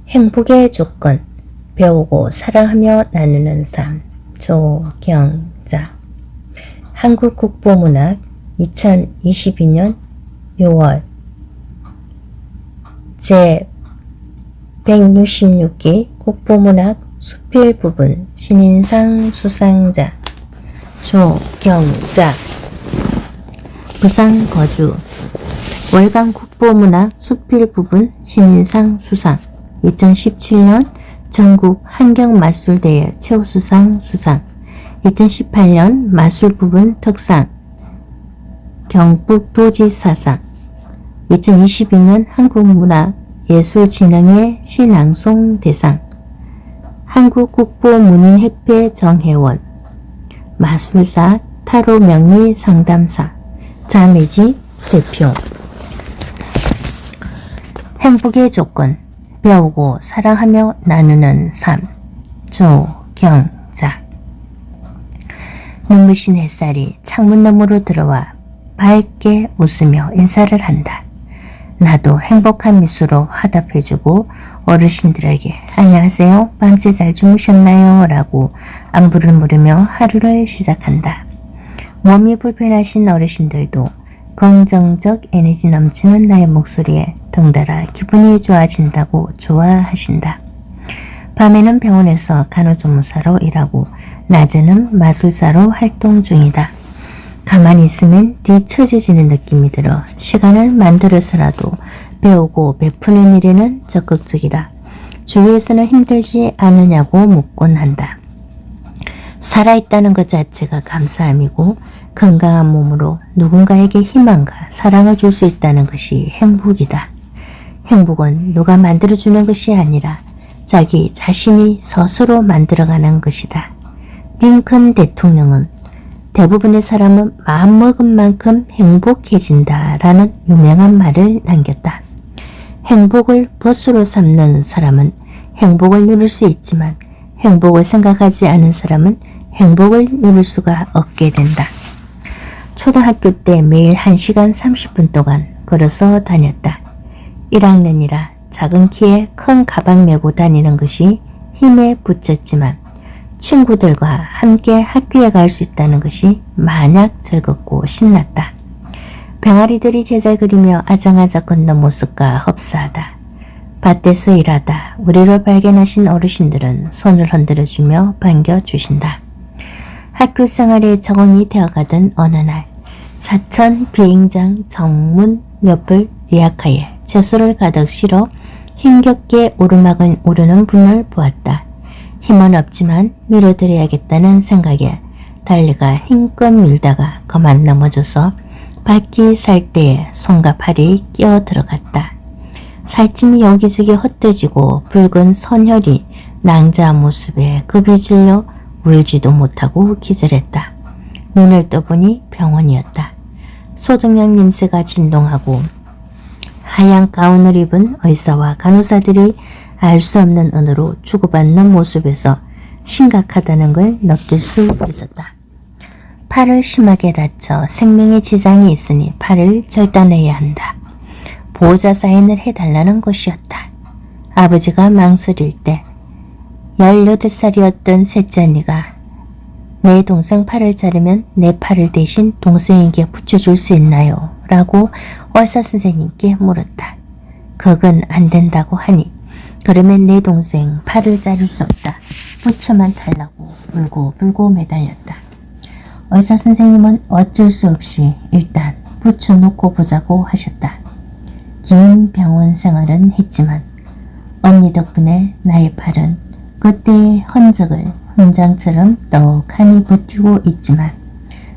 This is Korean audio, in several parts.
행복의 조건, 배우고 사랑하며 나누는 삶, 조경자. 한국국보문학 2022년 6월 제 166기 국보문학 수필 부분 신인상 수상자 조경자. 부산 거주. 월간 국보문학 수필 부분 신인상 수상. 2017년 전국 환경마술대회 최우수상 수상. 2018년 마술 부분 특상 경북도지사상. 2022년 한국문화예술진흥회 시낭송 대상. 한국국보문인협회 정회원. 마술사 타로명리 상담사 자매지 대표. 행복의 조건, 배우고 사랑하며 나누는 삶, 조경자. 눈부신 햇살이 창문 너머로 들어와 밝게 웃으며 인사를 한다. 나도 행복한 미소로 화답해주고 어르신들에게 안녕하세요, 밤새 잘 주무셨나요? 라고 안부를 물으며 하루를 시작한다. 몸이 불편하신 어르신들도 긍정적 에너지 넘치는 나의 목소리에 덩달아 기분이 좋아진다고 좋아하신다. 밤에는 병원에서 간호조무사로 일하고 낮에는 마술사로 활동 중이다. 가만히 있으면 뒤처져지는 느낌이 들어 시간을 만들어서라도 배우고 베푸는 일에는 적극적이라 주위에서는 힘들지 않으냐고 묻곤 한다. 살아있다는 것 자체가 감사함이고 건강한 몸으로 누군가에게 희망과 사랑을 줄 수 있다는 것이 행복이다. 행복은 누가 만들어주는 것이 아니라 자기 자신이 스스로 만들어가는 것이다. 링컨 대통령은 대부분의 사람은 마음먹은 만큼 행복해진다 라는 유명한 말을 남겼다. 행복을 벗으로 삼는 사람은 행복을 누릴 수 있지만 행복을 생각하지 않은 사람은 행복을 누릴 수가 없게 된다. 초등학교 때 매일 1시간 30분 동안 걸어서 다녔다. 1학년이라 작은 키에 큰 가방 메고 다니는 것이 힘에 부쳤지만 친구들과 함께 학교에 갈 수 있다는 것이 마냥 즐겁고 신났다. 병아리들이 제잘 그리며 아장아장 걷는 모습과 흡사하다. 밭에서 일하다 우리를 발견하신 어르신들은 손을 흔들어주며 반겨주신다. 학교 생활에 적응이 되어가던 어느 날 사천 비행장 정문 옆을 리아카에 채소를 가득 실어 힘겹게 오르막을 오르는 분을 보았다. 힘은 없지만 밀어드려야겠다는 생각에 달리가 힘껏 밀다가 그만 넘어져서 바퀴 살대에 손과 팔이 끼어 들어갔다. 살찜이 여기저기 흩어지고 붉은 선혈이 낭자 모습에 급이 질려 울지도 못하고 기절했다. 눈을 떠보니 병원이었다. 소독약 냄새가 진동하고 하얀 가운을 입은 의사와 간호사들이 알 수 없는 언어로 주고받는 모습에서 심각하다는 걸 느낄 수 있었다. 팔을 심하게 다쳐 생명에 지장이 있으니 팔을 절단해야 한다. 보호자 사인을 해달라는 것이었다. 아버지가 망설일 때 18살이었던 셋째 언니가 내 동생 팔을 자르면 내 팔을 대신 동생에게 붙여줄 수 있나요? 라고 의사 선생님께 물었다. 그건 안 된다고 하니 그러면 내 동생 팔을 자를 수 없다. 붙여만 달라고 울고불고 매달렸다. 의사 선생님은 어쩔 수 없이 일단 붙여놓고 보자고 하셨다. 긴 병원 생활은 했지만 언니 덕분에 나의 팔은 그때의 흔적을 훈장처럼 떡하니 버티고 있지만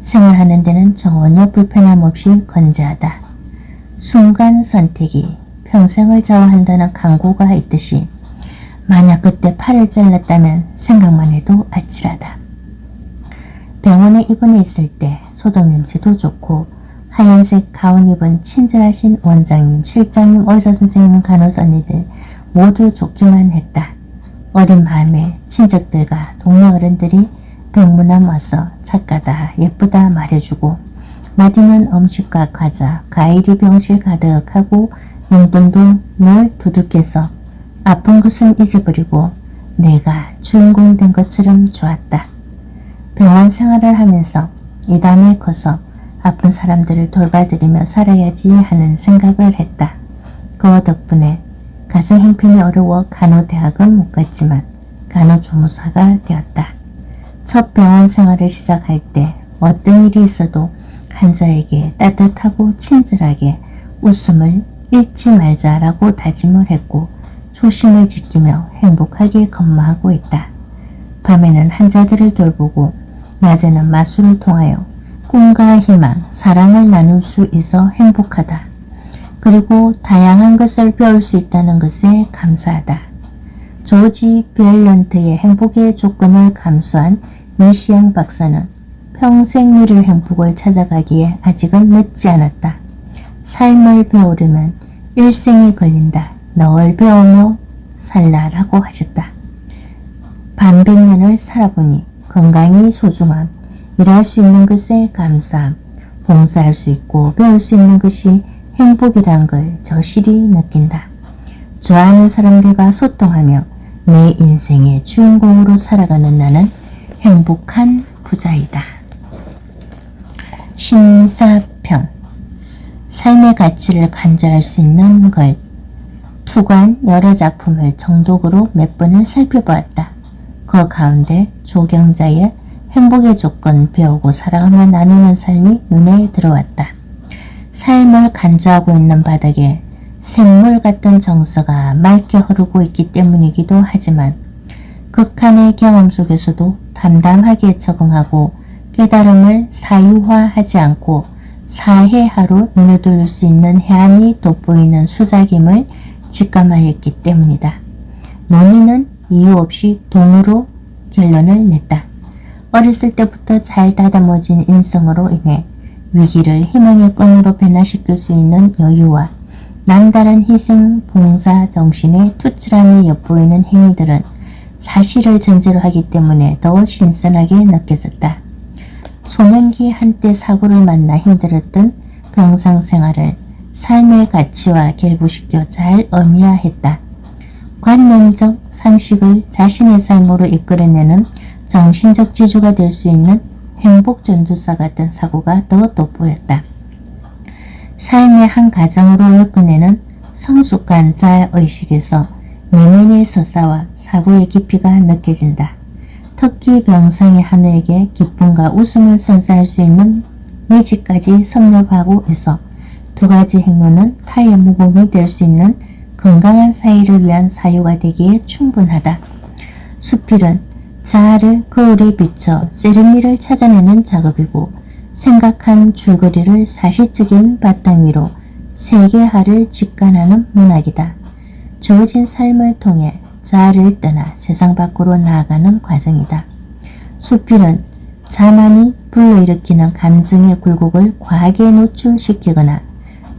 생활하는 데는 전혀 불편함 없이 건재하다. 순간 선택이 평생을 좌우한다는 강고가 있듯이 만약 그때 팔을 잘랐다면 생각만 해도 아찔하다. 병원에 입원해 있을 때 소독 냄새도 좋고 하얀색 가운 입은 친절하신 원장님, 실장님, 의사선생님, 간호사 언니들 모두 좋기만 했다. 어린 마음에 친척들과 동네 어른들이 병문안 와서 착하다 예쁘다 말해주고 맛있는 음식과 과자, 과일이 병실 가득하고 용돈도 늘 두둑해서 아픈 것은 잊어버리고 내가 주인공 된 것처럼 좋았다. 병원 생활을 하면서 이 다음에 커서 아픈 사람들을 돌봐드리며 살아야지 하는 생각을 했다. 그 덕분에 가정 형편이 어려워 간호대학은 못 갔지만 간호조무사가 되었다. 첫 병원 생활을 시작할 때 어떤 일이 있어도 환자에게 따뜻하고 친절하게 웃음을 잃지 말자라고 다짐을 했고 초심을 지키며 행복하게 근무하고 있다. 밤에는 환자들을 돌보고 낮에는 마술을 통하여 꿈과 희망, 사랑을 나눌 수 있어 행복하다. 그리고 다양한 것을 배울 수 있다는 것에 감사하다. 조지 벨런트의 행복의 조건을 감수한 이시영 박사는 평생 누릴 행복을 찾아가기에 아직은 늦지 않았다. 삶을 배우려면 일생이 걸린다. 널 배우며 살라라고 하셨다. 반백년을 살아보니 건강이 소중함, 일할 수 있는 것에 감사함, 봉사할 수 있고 배울 수 있는 것이 행복이란 걸 저실히 느낀다. 좋아하는 사람들과 소통하며 내 인생의 주인공으로 살아가는 나는 행복한 부자이다. 심사평. 삶의 가치를 간주할 수 있는 걸. 투관 여러 작품을 정독으로 몇 번을 살펴보았다. 그 가운데 조경자의 행복의 조건 배우고 살아가며 나누는 삶이 눈에 들어왔다. 삶을 간주하고 있는 바닥에 샘물 같은 정서가 맑게 흐르고 있기 때문이기도 하지만 극한의 경험 속에서도 담담하게 적응하고 깨달음을 사유화하지 않고 사해하로 눈에 들릴 수 있는 해안이 돋보이는 수작임을 직감하였기 때문이다. 논의는 이유 없이 동으로 결론을 냈다. 어렸을 때부터 잘 다듬어진 인성으로 인해 위기를 희망의 끈으로 변화시킬 수 있는 여유와 남다른 희생, 봉사 정신의 투철함이 엿보이는 행위들은 사실을 전제로 하기 때문에 더 신선하게 느껴졌다. 소년기 한때 사고를 만나 힘들었던 병상생활을 삶의 가치와 결부시켜 잘 의미화했다. 관념적 상식을 자신의 삶으로 이끌어내는 정신적 지주가 될 수 있는 행복전도사 같은 사고가 더 돋보였다. 삶의 한 가정으로 엮어내는 성숙한 자아의식에서 내면의 서사와 사고의 깊이가 느껴진다. 특히 병상의 한우에게 기쁨과 웃음을 선사할 수 있는 매직까지 섭렵하고 있어 두 가지 행로는 타의 모범이 될 수 있는 건강한 사회를 위한 사유가 되기에 충분하다. 수필은 자아를 거울에 비춰 세련미를 찾아내는 작업이고 생각한 줄거리를 사실적인 바탕 위로 세계화를 직관하는 문학이다. 주어진 삶을 통해 자아를 떠나 세상 밖으로 나아가는 과정이다. 수필은 자만이 불러일으키는 감정의 굴곡을 과하게 노출시키거나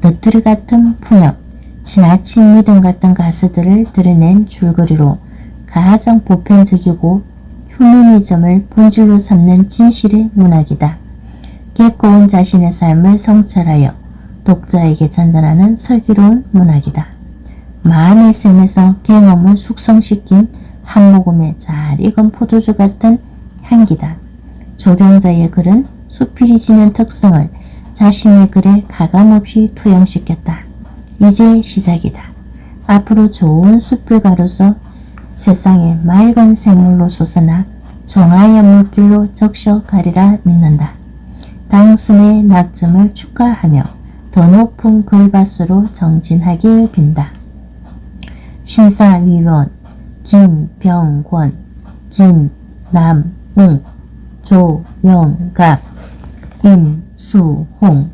너뚜리 같은 풍엽, 지나친 믿음 같은 가사들을 드러낸 줄거리로 가장 보편적이고 휴머니즘을 본질로 삼는 진실의 문학이다. 깨꼬운 자신의 삶을 성찰하여 독자에게 전달하는 슬기로운 문학이다. 마음의 샘에서 경험을 숙성시킨 한 모금에 잘 익은 포도주 같은 향기다. 조경자의 글은 수필이 지닌 특성을 자신의 글에 가감없이 투영시켰다. 이제 시작이다. 앞으로 좋은 수필가로서 세상에 맑은 샘물로 솟아나 정화의 물길로 적셔가리라 믿는다. 당신의 낙점을 축하하며 더 높은 글밭으로 정진하길 빈다. 심사위원 김병권, 김남웅, 조영갑, 임수홍.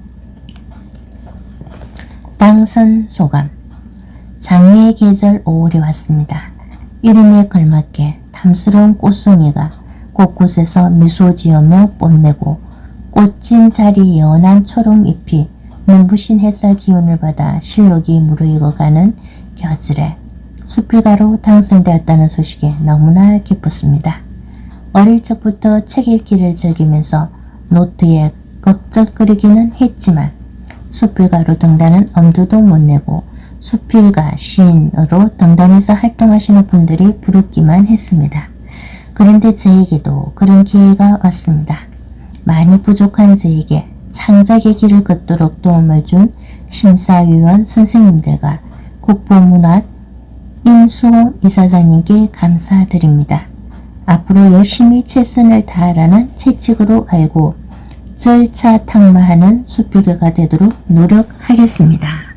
당선 소감. 장미의 계절 5월이 왔습니다. 이름에 걸맞게 탐스러운 꽃송이가 곳곳에서 미소 지으며 뽐내고 꽃진 자리 연한 초록잎이 눈부신 햇살 기운을 받아 실록이 무르익어가는 겨울에 수필가로 당선되었다는 소식에 너무나 기뻤습니다. 어릴 적부터 책 읽기를 즐기면서 노트에 걱적거리기는 했지만 수필가로 등단은 엄두도 못 내고 수필가, 시인으로 등단해서 활동하시는 분들이 부르기만 했습니다. 그런데 저에게도 그런 기회가 왔습니다. 많이 부족한 저에게 창작의 길을 걷도록 도움을 준 심사위원 선생님들과 국보문화 임수홍 이사장님께 감사드립니다. 앞으로 열심히 최선을 다하라는 채찍으로 알고 절차탁마하는 수필가가 되도록 노력하겠습니다.